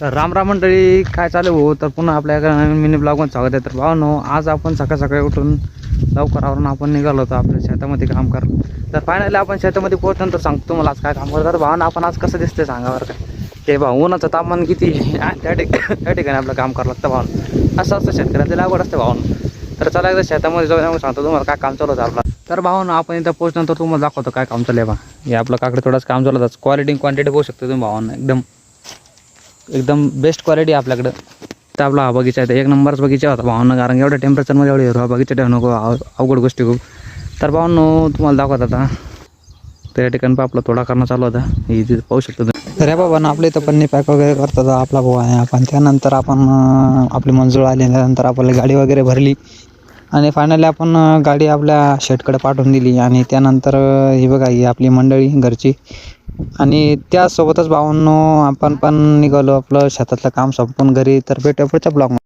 तर राम राम मंडळी, काय चालू हो. तर पुन्हा आपल्या नवीन मिनी ब्लॉगमध्ये स्वागत आहे. तर भावांनो, आज आपण सकाळ सकाळी उठून लवकर आवरून आपण निघालो होतो आपल्या शेतामध्ये काम करायला. तर फायनली आपण शेतामध्ये पोहोचल्यानंतर सांगतो तुम्हाला आज काय काम करतो. तर भावांनो, आपण आज कसं दिसतंय सांगा बरं का. ते भाऊ उन्हाचं तापमान किती त्या ठिकाणी आपलं काम करावं लागतं भावांनो. असं असतं शेतकऱ्यांचं लागवड असतं भावांनो. तर चला एकदा शेतामध्ये जाऊन सांगतो तुम्हाला काय काम चालू होतं आपलं. तर भावांनो, आपण इथं पोहोचल्यानंतर तुम्हाला दाखवतो काय काम चालू आहे बा. हे आपलं काकडे थोडंच काम चालू होतं. क्वांटिटी बघू शकतो तुम्ही भावांनो. एकदम बेस्ट क्वालिटी आपल्याकडं. तर आपला हा बगीचा आहे, एक नंबरच बगीचा होता भावांनो. कारण एवढ्या टेम्परेचरमध्ये एवढे हा बगीचा ठेवू नको, अवघड गोष्टी खूप. तर भावांनो, तुम्हाला दाखवत आता त्या ठिकाणी पण आपला थोडा करणं चालू होता. हे तिथे पाहू शकतो तुम्ही. अरे बाबा ना, आपले इथं पन्नी पॅक वगैरे करतात आपला भाऊ आहे. आपण त्यानंतर आपण आपली मंजूर आल्यानंतर आपल्याला गाडी वगैरे भरली आणि फायनली आपण गाडी आपल्या शेटकडे पाठवून दिली. आणि त्यानंतर ही बघा, ही आपली मंडळी घरची. आणि त्यासोबतच भावांनो, आपण पण निघालो आपलं शेतातलं काम संपून घरी. तर भेटूया पुढच्या ब्लॉगमध्ये.